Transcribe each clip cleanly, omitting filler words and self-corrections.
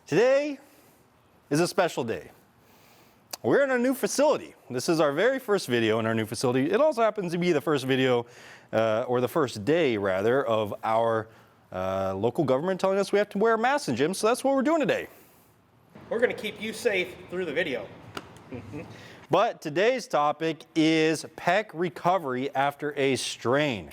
Today is a special day. We're in a new facility. This is our very first video in our new facility. It also happens to be the first video, or the first day rather, of our local government telling us we have to wear masks in gyms, so that's what we're doing today. We're going to keep you safe through the video. But today's topic is pec recovery after a strain.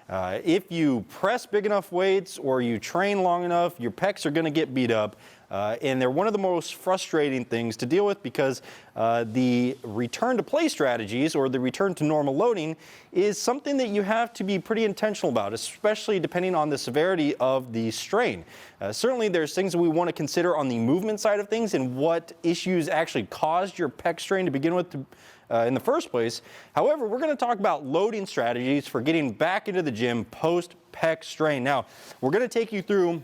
If you press big enough weights or you train long enough, your pecs are going to get beat up. And they're one of the most frustrating things to deal with because the return to play strategies or the return to normal loading is something that you have to be pretty intentional about, especially depending on the severity of the strain. Certainly there's things that we want to consider on the movement side of things and what issues actually caused your pec strain to begin with in the first place. However, we're going to talk about loading strategies for getting back into the gym post pec strain. Now, we're going to take you through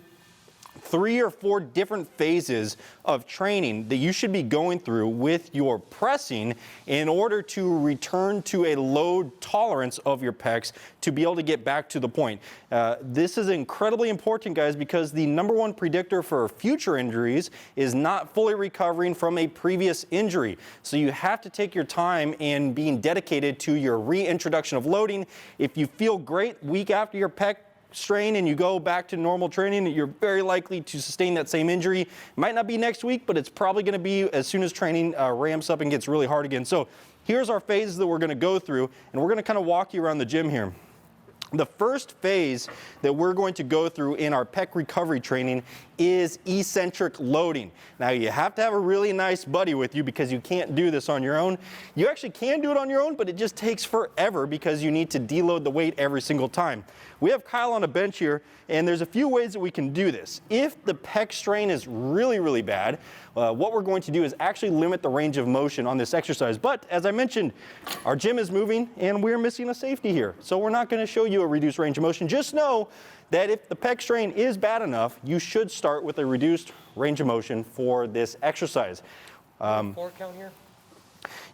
3 or 4 different phases of training that you should be going through with your pressing in order to return to a load tolerance of your pecs to be able to get back to the point. This is incredibly important, guys, because the #1 predictor for future injuries is not fully recovering from a previous injury. So you have to take your time in being dedicated to your reintroduction of loading. If you feel great week after your pec strain and you go back to normal training, you're very likely to sustain that same injury. It might not be next week, but it's probably going to be as soon as training ramps up and gets really hard again. So here's our phases that we're going to go through, and we're going to kind of walk you around the gym here. The first phase that we're going to go through in our pec recovery training is eccentric loading. Now, you have to have a really nice buddy with you because you can't do this on your own. You actually can do it on your own, but it just takes forever because you need to deload the weight every single time. We have Kyle on a bench here, and there's a few ways that we can do this. If the pec strain is really, really bad, what we're going to do is actually limit the range of motion on this exercise. But as I mentioned, our gym is moving and we're missing a safety here. So we're not going to show you a reduced range of motion. Just know that if the pec strain is bad enough, you should start with a reduced range of motion for this exercise. 4 count here?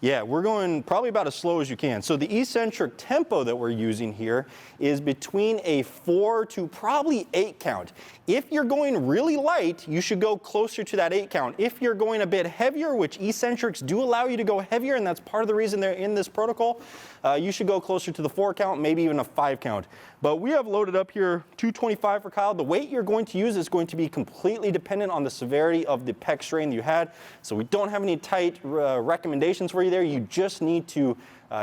Yeah, we're going probably about as slow as you can. So the eccentric tempo that we're using here is between a 4 to probably 8 count. If you're going really light, you should go closer to that 8 count. If you're going a bit heavier, which eccentrics do allow you to go heavier, and that's part of the reason they're in this protocol, you should go closer to the 4 count, maybe even a 5 count. But we have loaded up here 225 for Kyle. The weight you're going to use is going to be completely dependent on the severity of the pec strain you had. So we don't have any tight recommendations for you there. You just need to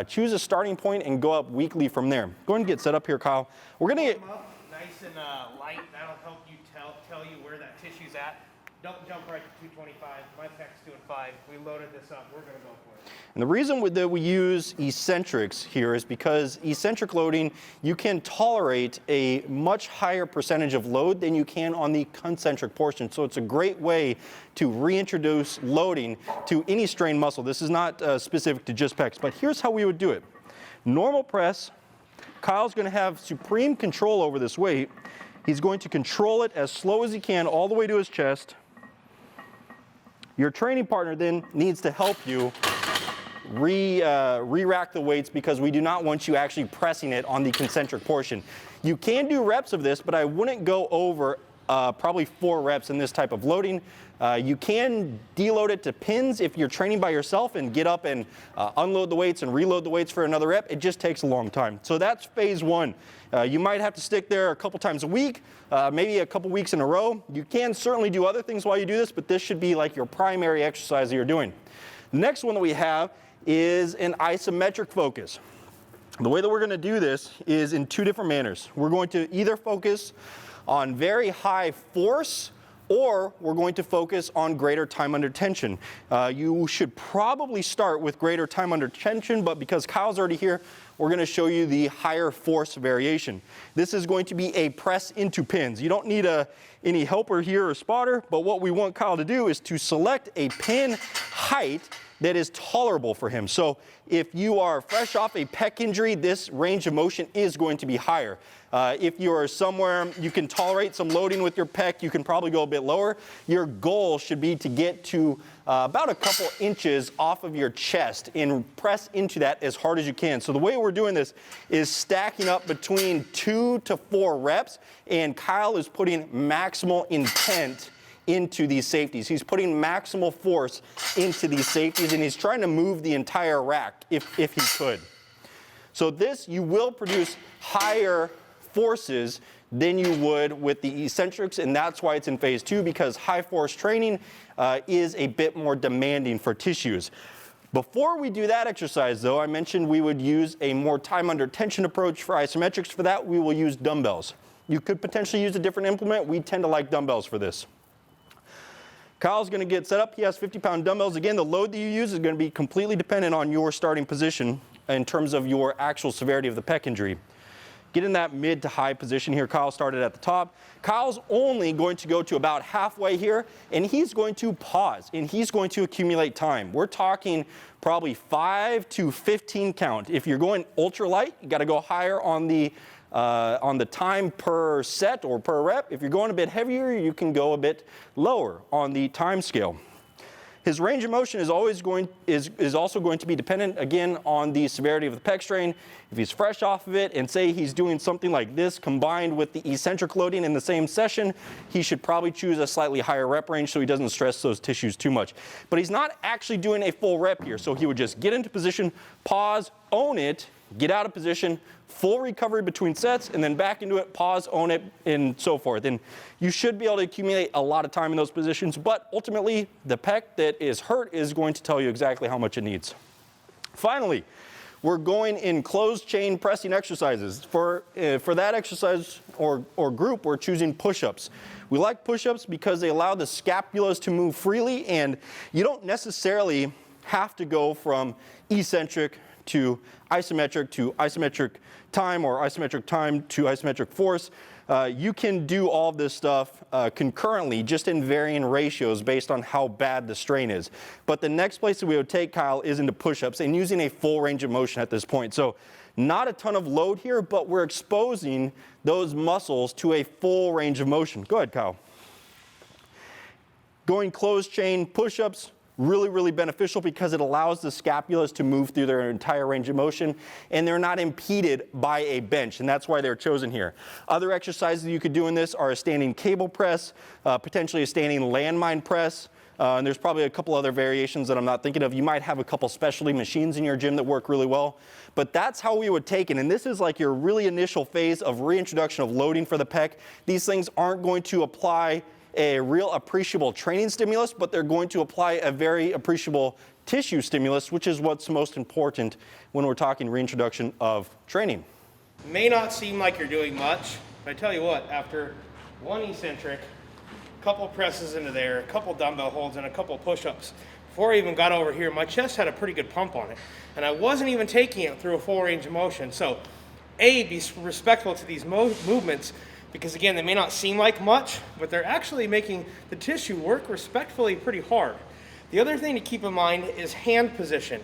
choose a starting point and go up weekly from there. Go ahead and get set up here, Kyle. We're going to get nice and light. That'll help you tell you where that tissue's at. Don't jump right to 225. My pec's doing 5. We loaded this up. We're going to go for it. And the reason that we use eccentrics here is because eccentric loading, you can tolerate a much higher percentage of load than you can on the concentric portion. So it's a great way to reintroduce loading to any strained muscle. This is not specific to just pecs, but here's how we would do it. Normal press, Kyle's going to have supreme control over this weight. He's going to control it as slow as he can all the way to his chest. Your training partner then needs to help you re-rack the weights because we do not want you actually pressing it on the concentric portion. You can do reps of this, but I wouldn't go over probably 4 reps in this type of loading. You can deload it to pins if you're training by yourself and get up and unload the weights and reload the weights for another rep. It just takes a long time. So that's phase 1. You might have to stick there a couple times a week, maybe a couple weeks in a row. You can certainly do other things while you do this, but this should be like your primary exercise that you're doing. The next one that we have is an isometric focus. The way that we're going to do this is in 2 different manners. We're going to either focus on very high force, or we're going to focus on greater time under tension. You should probably start with greater time under tension, but because Kyle's already here, we're going to show you the higher force variation. This is going to be a press into pins. You don't need any helper here or spotter, but what we want Kyle to do is to select a pin height that is tolerable for him. So if you are fresh off a pec injury, this range of motion is going to be higher. If you are somewhere you can tolerate some loading with your pec, you can probably go a bit lower. Your goal should be to get to about a couple inches off of your chest and press into that as hard as you can. So the way we're doing this is stacking up between 2 to 4 reps, and Kyle is putting maximal intent into these safeties. He's putting maximal force into these safeties, and he's trying to move the entire rack if he could. So this, you will produce higher forces than you would with the eccentrics, and that's why it's in phase 2, because high force training is a bit more demanding for tissues. Before we do that exercise though, I mentioned we would use a more time under tension approach for isometrics. For that, we will use dumbbells. You could potentially use a different implement. We tend to like dumbbells for this. Kyle's going to get set up. He has 50-pound dumbbells. Again, the load that you use is going to be completely dependent on your starting position in terms of your actual severity of the pec injury. Get in that mid to high position here. Kyle started at the top. Kyle's only going to go to about halfway here, and he's going to pause, and he's going to accumulate time. We're talking probably 5 to 15 count. If you're going ultra light, you got to go higher on the time per set or per rep. If you're going a bit heavier, you can go a bit lower on the time scale. His range of motion is also going to be dependent, again, on the severity of the pec strain. If he's fresh off of it and say he's doing something like this combined with the eccentric loading in the same session, he should probably choose a slightly higher rep range so he doesn't stress those tissues too much. But he's not actually doing a full rep here, so he would just get into position, pause, own it, get out of position, full recovery between sets, and then back into it, pause, own it, and so forth. And you should be able to accumulate a lot of time in those positions, but ultimately, the pec that is hurt is going to tell you exactly how much it needs. Finally, we're going in closed chain pressing exercises. For that exercise or group, we're choosing push-ups. We like push-ups because they allow the scapulas to move freely, and you don't necessarily have to go from eccentric to isometric time, or isometric time to isometric force. You can do all of this stuff concurrently, just in varying ratios based on how bad the strain is. But the next place that we would take Kyle is into push-ups and using a full range of motion at this point. So not a ton of load here, but we're exposing those muscles to a full range of motion. Go ahead, Kyle. Going closed chain push-ups, really, really beneficial because it allows the scapulas to move through their entire range of motion, and they're not impeded by a bench, and that's why they're chosen here. Other exercises you could do in this are a standing cable press, potentially a standing landmine press, and there's probably a couple other variations that I'm not thinking of. You might have a couple specialty machines in your gym that work really well, but that's how we would take it, and this is like your really initial phase of reintroduction of loading for the pec. These things aren't going to apply a real appreciable training stimulus, but they're going to apply a very appreciable tissue stimulus, which is what's most important when we're talking reintroduction of training. May not seem like you're doing much, but I tell you what, after one eccentric, a couple presses into there, a couple dumbbell holds, and a couple push-ups, before I even got over here, my chest had a pretty good pump on it, and I wasn't even taking it through a full range of motion. So, A, be respectful to these movements, because again, they may not seem like much, but they're actually making the tissue work respectfully pretty hard. The other thing to keep in mind is hand position.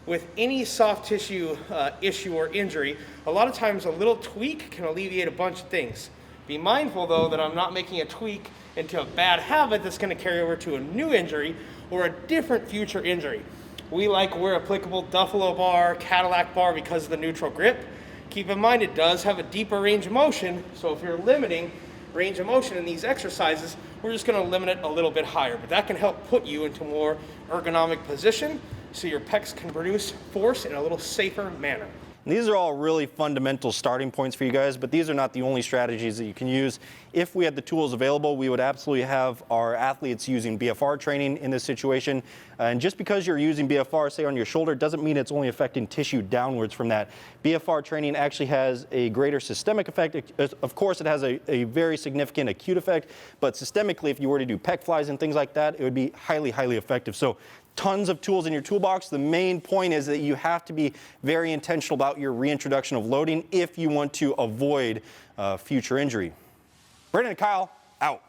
With any soft tissue issue or injury, a lot of times a little tweak can alleviate a bunch of things. Be mindful though that I'm not making a tweak into a bad habit that's going to carry over to a new injury or a different future injury. We like, where applicable, Duffalo bar, Cadillac bar because of the neutral grip. Keep in mind it does have a deeper range of motion, so if you're limiting range of motion in these exercises, we're just going to limit it a little bit higher. But that can help put you into more ergonomic position so your pecs can produce force in a little safer manner. These are all really fundamental starting points for you guys, but these are not the only strategies that you can use. If we had the tools available, we would absolutely have our athletes using BFR training in this situation. And just because you're using BFR, say on your shoulder, doesn't mean it's only affecting tissue downwards from that. BFR training actually has a greater systemic effect. Of course, it has a very significant acute effect, but systemically, if you were to do pec flies and things like that, it would be highly, highly effective. So tons of tools in your toolbox. The main point is that you have to be very intentional about your reintroduction of loading if you want to avoid future injury. Brendan and Kyle, out.